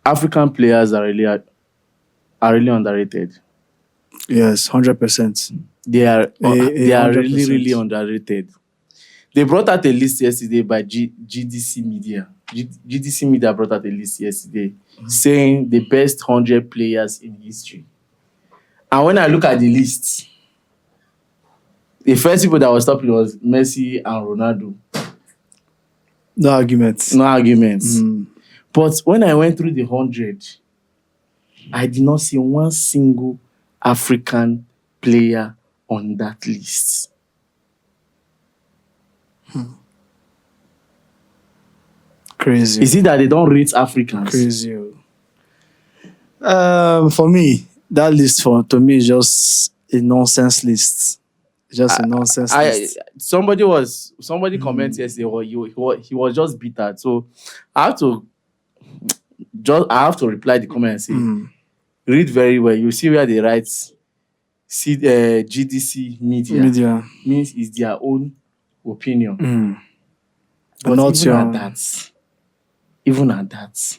African players are really underrated. Yes, 100%. They are really, 100%. really underrated. They brought out a list yesterday by GDC Media. GDC Media brought out a list yesterday saying the best 100 players in history. And when I look at the list, the first people that was stopping was Messi and Ronaldo. No arguments. No arguments. But when I went through the 100, I did not see one single African player on that list. Crazy. Is it that they don't rate Africans? Crazy. For me, that list to me is just a nonsense list. Just a nonsense list. Somebody commented yesterday, he was just bitter. So I have to reply the comment and say, read very well. You see where they write GDC media means it's their own opinion. But not even at that,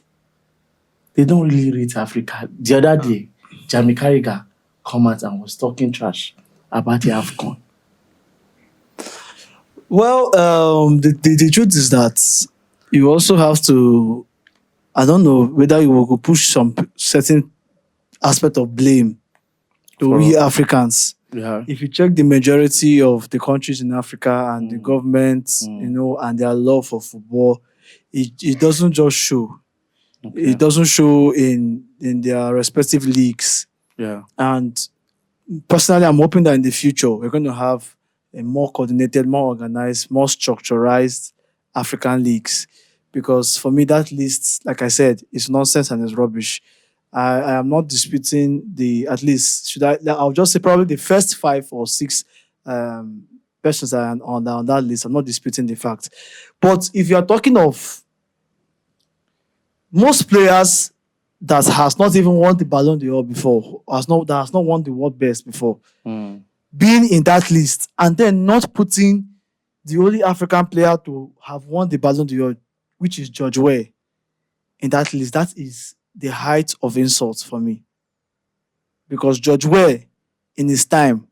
they don't really rate Africa. The other day, Jamie Carragher come out and was talking trash about the AFCON. Well, the truth is that you also have to, I don't know whether you will push some certain aspect of blame to we Africans. Yeah. If you check the majority of the countries in Africa and the governments, and their love for football, it doesn't just show. Okay. It doesn't show in their respective leagues. Yeah. And personally, I'm hoping that in the future we're going to have a more coordinated, more organized, more structurized African leagues. Because for me, that list, like I said, is nonsense and is rubbish. I am not disputing I'll just say probably the first 5 or 6 persons that are on that list. I'm not disputing the fact. But if you are talking of most players that has not even won the Ballon d'Or before, that has not won the world best before, being in that list and then not putting the only African player to have won the Ballon d'Or, which is George Weah, in that list, that is the height of insult for me. Because George Weah, in his time,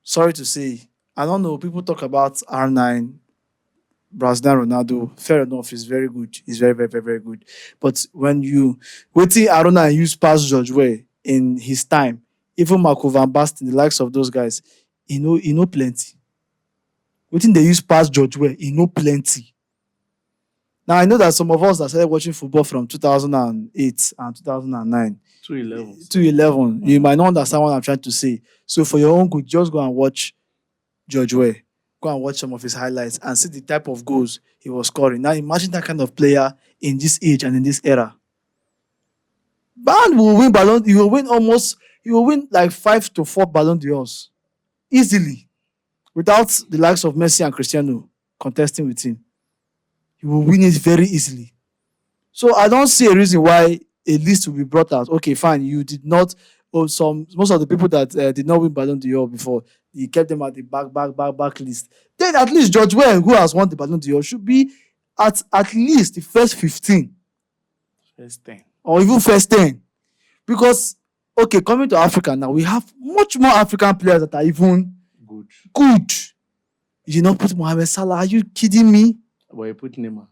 sorry to say, I don't know, people talk about R9, Brazilian Ronaldo, fair enough, he's very good. He's very, very, very, very good. But when you waiting Aruna use past George Weah in his time, even Marco van Basten, the likes of those guys, he know plenty. Waiting they use past George Weah, he know plenty. Now I know that some of us that started watching football from 2008 and 2009. 2011. You might not understand what I'm trying to say. So for your own good, just go and watch George Weah. Go and watch some of his highlights and see the type of goals he was scoring. Now imagine that kind of player in this age and in this era. Man will win Ballon. He will win like 5 to 4 Ballon d'Ors easily, without the likes of Messi and Cristiano contesting with him. He will win it very easily. So I don't see a reason why a list will be brought out. Okay, fine, you did not. Most of the people that did not win Ballon d'Or before, he kept them at the back list. Then at least George Weah, who has won the Ballon d'Or, should be at least the first 15. First 10. Or even first 10. Because, okay, coming to Africa now, we have much more African players that are even good. You did not put Mohamed Salah. Are you kidding me? But you put Neymar.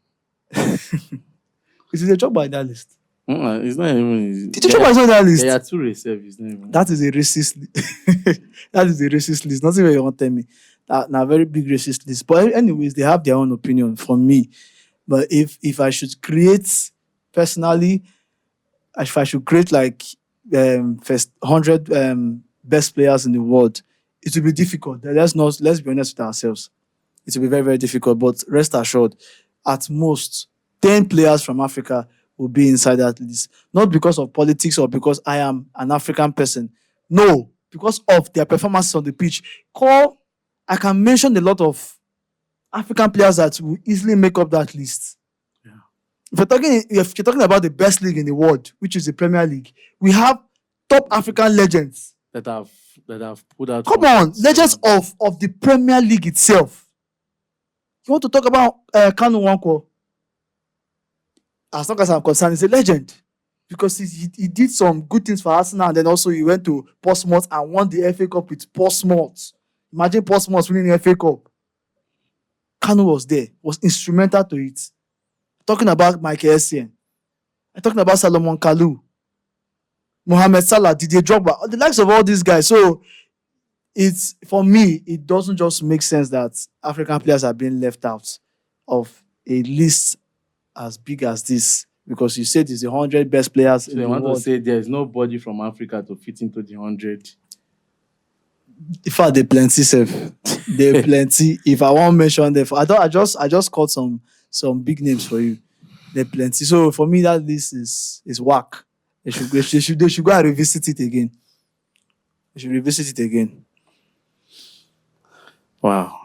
Is it a job by that list? It's not even. Did you job by that list? There are 2 reserves. That is a racist list. That is a racist list. Nothing you want to tell me. Now a very big racist list. But anyways, they have their own opinion from me. But if I should create personally, if I should create like first 100 best players in the world, it will be difficult. Let's be honest with ourselves. It will be very, very difficult. But rest assured, at most 10 players from Africa will be inside that list. Not because of politics or because I am an African person. No, because of their performances on the pitch. I can mention a lot of African players that will easily make up that list. Yeah. If you're talking about the best league in the world, which is the Premier League, we have top African legends that have put out. Come on, legends of the Premier League itself. You want to talk about Kanu Nwankwo? as long as I'm concerned, he's a legend because he did some good things for Arsenal, and then also he went to Portsmouth and won the FA Cup with Portsmouth. Imagine Portsmouth winning the FA Cup. Kanu was there, was instrumental to it. Talking about Michael Essien, I'm talking about Salomon Kalou, Mohamed Salah, Didier Drogba, the likes of all these guys. So it's, for me, it doesn't just make sense that African players are being left out of a list as big as this, because you said it's the 100 best players So in they the want to world. say there's nobody from Africa to fit into the 100. In fact, they plenty, sef. They plenty. If I want to mention them, I just called some big names for you. They plenty. So for me, that list is whack. They should go and revisit it again. They should revisit it again. Wow.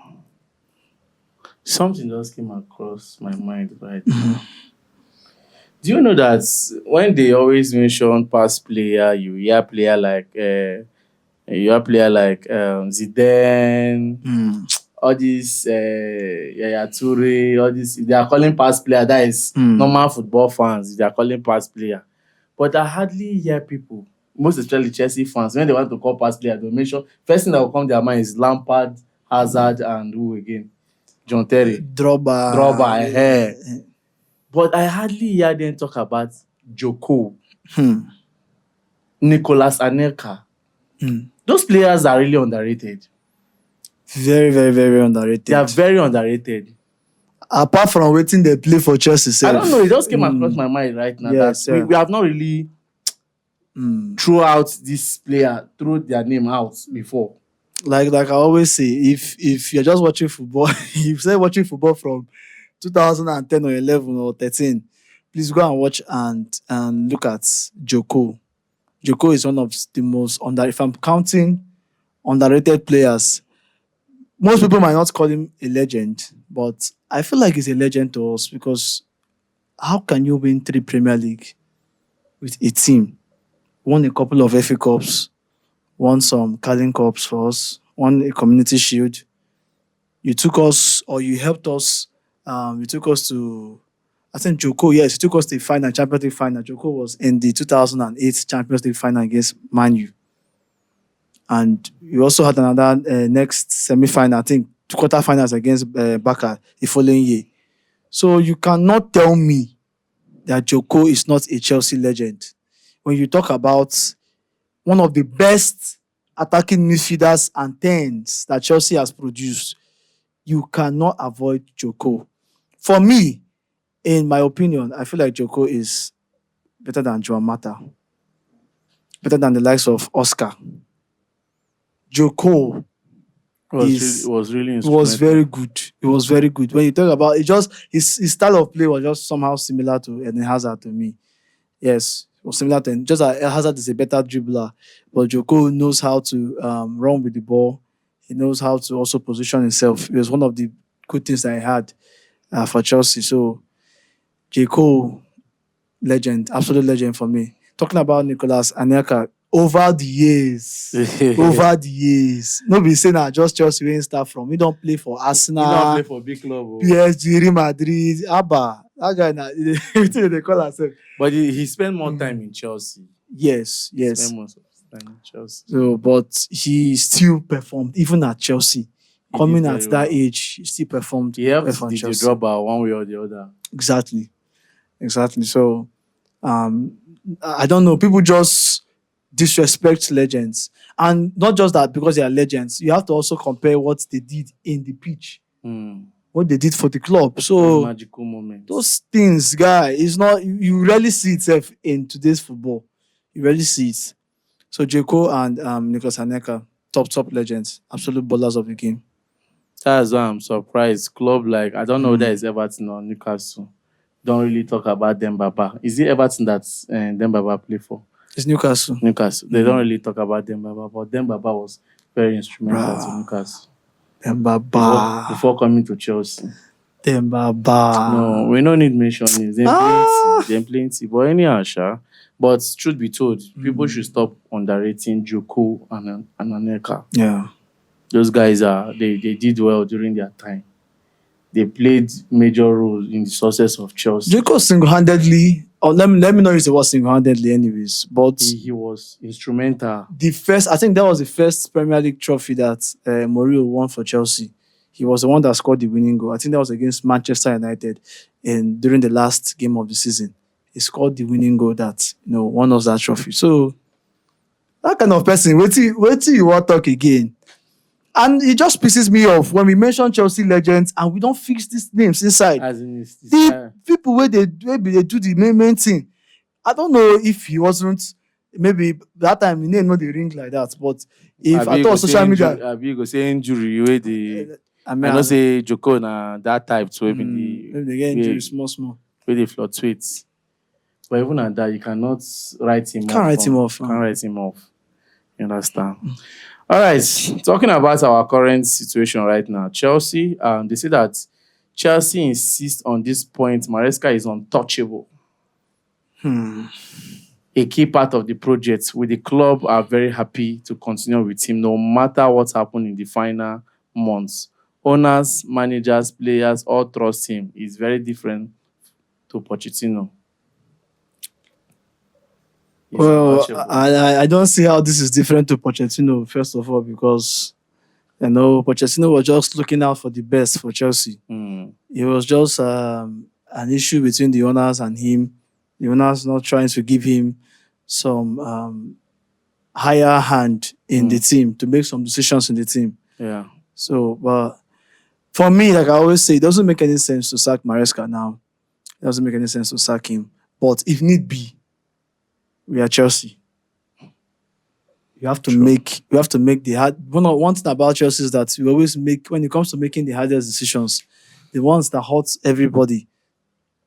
Something just came across my mind right now. Do you know that when they always mention past player, you hear player like Zidane, all these Yaya Toure, all this, they are calling past player. That is normal football fans. They are calling past player. But I hardly hear people, most especially Chelsea fans, when they want to call past player, they mention, first thing that will come to their mind is Lampard, Hazard, and who again? John Terry. Drogba. But I hardly hear them talk about Joko, Nicolas Anelka. Those players are really underrated. Very, very, very underrated. They are very underrated. Apart from waiting they play for Chelsea sef. I don't know, it just came across my mind right now Yes, that yeah. we have not really threw out this player, threw their name out before. Like I always say, if you're just watching football, if you say watching football from 2010 or 11 or 13, please go and watch and look at Joko. Joko is one of the most if I'm counting underrated players, most people might not call him a legend, but I feel like he's a legend to us, because how can you win 3 Premier League with a team? Won a couple of FA Cups, won some Carling Cups for us, won a Community Shield. You took us, or you helped us, you took us to, I think Joko, yes, you took us to the final, Champions League final. Joko was in the 2008 Champions League final against Man U. And you also had another next semi-final, I think, quarter-finals against Barca the following year. So you cannot tell me that Joko is not a Chelsea legend. When you talk about one of the best attacking midfielders and 10s that Chelsea has produced, you cannot avoid Joko. For me, in my opinion, I feel like Joko is better than Joan Mata, better than the likes of Oscar. Joko was really instrumental. was very good. It was very good. When you talk about it, just his style of play was just somehow similar to Eden Hazard to me. Yes, it was similar to, just like Hazard is a better dribbler, but Joko knows how to run with the ball. He knows how to also position himself. It was one of the good things that I had for Chelsea. So Joko, legend, absolute legend for me. Talking about Nicolas Anelka, over the years, no be saying that just Chelsea wey start from. He don't play for Arsenal. He don't play for big club. PSG, Real Madrid, Abba. That guy, everything they call himself. But he spent more time in Chelsea. Yes. He spent most of his time in Chelsea. So, but he still performed even at Chelsea. Coming at that age, he still performed. He helped Didier Drogba one way or the other. Exactly. So, I don't know. People just disrespect legends, and not just that, because they are legends. You have to also compare what they did in the pitch, what they did for the club. So those magical moments, those things, guy, is not, you rarely see itself in today's football. You rarely see it. So Joko and Nicolas Anelka, top legends, absolute ballers of the game. That's why I'm surprised. Club like, I don't know whether it's Everton or Newcastle, don't really talk about Dembaba. Is it Everton that Dembaba play for? It's Newcastle. They don't really talk about Dembaba, but Dembaba was very instrumental to Newcastle. Dembaba. Before coming to Chelsea. Dembaba. No, we don't need mentioning. They're plenty. But anyhow, but truth be told, people should stop underrating Joko and Anelka. Yeah. Those guys they did well during their time. they played major role in the success of Chelsea. Jacob single-handedly, or let me not use the word single-handedly anyways, but He was instrumental. I think that was the first Premier League trophy that Mourinho won for Chelsea. He was the one that scored the winning goal. I think that was against Manchester United during the last game of the season. He scored the winning goal that won us that trophy. So that kind of person, wait till you want to talk again. And it just pisses me off when we mention Chelsea legends and we don't fix these names inside. As in The people where they do the main thing. I don't know if he wasn't, maybe that time he didn't know the ring like that. But if I thought social media, Abi go say injury where the I know say Joko na that type to maybe they get injury small. where they fluctuate. But even at that, you cannot write him off. Can't write him off. Can't write him off. You understand? All right. Talking about our current situation right now, Chelsea, they say that Chelsea insists on this point. Maresca is untouchable. A key part of the project, with the club are very happy to continue with him no matter what happened in the final months. Owners, managers, players all trust him. He's very different to Pochettino. Well, I don't see how this is different to Pochettino, first of all, because Pochettino was just looking out for the best for Chelsea. It was just an issue between the owners and him. The owners not trying to give him some higher hand in the team to make some decisions in the team. Yeah. So, but for me, like I always say, it doesn't make any sense to sack Maresca now. It doesn't make any sense to sack him. But if need be, we are Chelsea. You have to make the hard. One thing about Chelsea is that we always make, when it comes to making the hardest decisions, the ones that hurt everybody,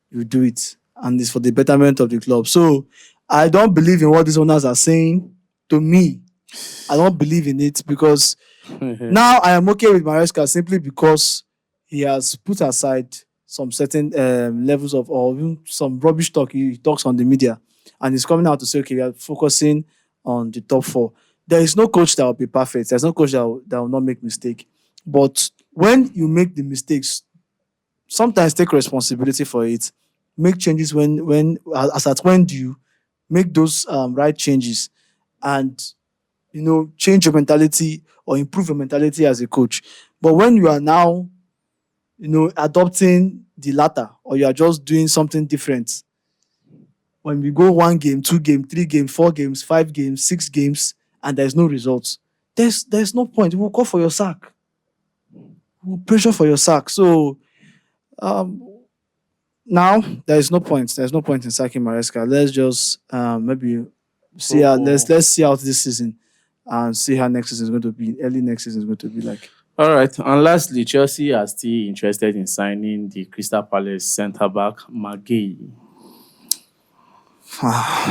you do it, and it's for the betterment of the club. So I don't believe in what these owners are saying. To me, I don't believe in it because now I am okay with Maresca simply because he has put aside some certain levels of, or even some rubbish talk he talks on the media. And he's coming out to say, okay, we are focusing on the top four. There is no coach that will be perfect. There's no coach that will not make mistake. But when you make the mistakes, sometimes take responsibility for it. Make changes when due. Make those right changes, and change your mentality or improve your mentality as a coach. But when you are now, adopting the latter, or you are just doing something different. When we go 1 game, 2 game, 3 game, 4 games, 5 games, 6 games, and there's no results, there's no point. We'll call for your sack. We'll pressure for your sack. So now there is no point. There's no point in sacking Maresca. Let's just maybe see how let's see out this season and see how next season is going to be. Early next season is going to be like. All right. And lastly, Chelsea are still interested in signing the Crystal Palace centre-back, Magay.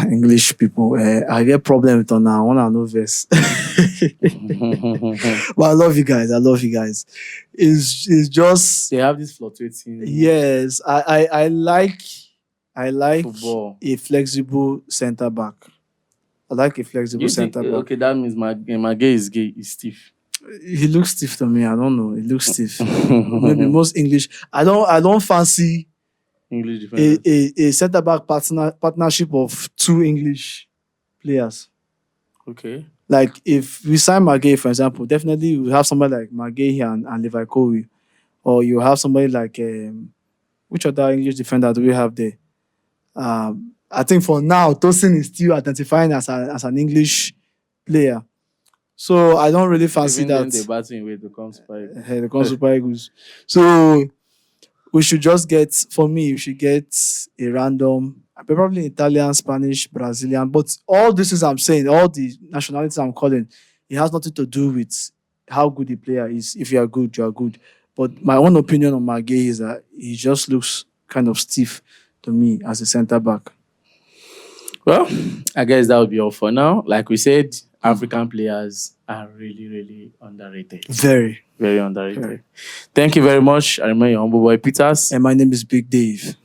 English people, I get problem with on now. I want to know this. But I love you guys. It's just they have this fluctuating. Yes, I like football. A flexible centre back. I like a flexible centre back. Okay, that means Magay is stiff. He looks stiff to me. I don't know. He looks stiff. Maybe most English. I don't fancy English defenders. A centre back partnership of 2 English players. Okay. Like if we sign Magay, for example, definitely we have somebody like Magay here and Levi Kowi, or you have somebody like which other English defender do we have there? I think for now Tosin is still identifying as an English player. So I don't really fancy even that. Then they batting way to come Super Eagles. They come Super Eagles. So we should just get, for me, we should get a random, probably Italian, Spanish, Brazilian. But all this is I'm saying, all the nationalities I'm calling, it has nothing to do with how good the player is. If you are good, you are good. But my own opinion on Magay is that he just looks kind of stiff to me as a centre back. Well, I guess that would be all for now. Like we said, African players are really, really underrated. Very. Very underrated. Very. Thank you very much. I remain your humble boy, Peters. And my name is Big Dave.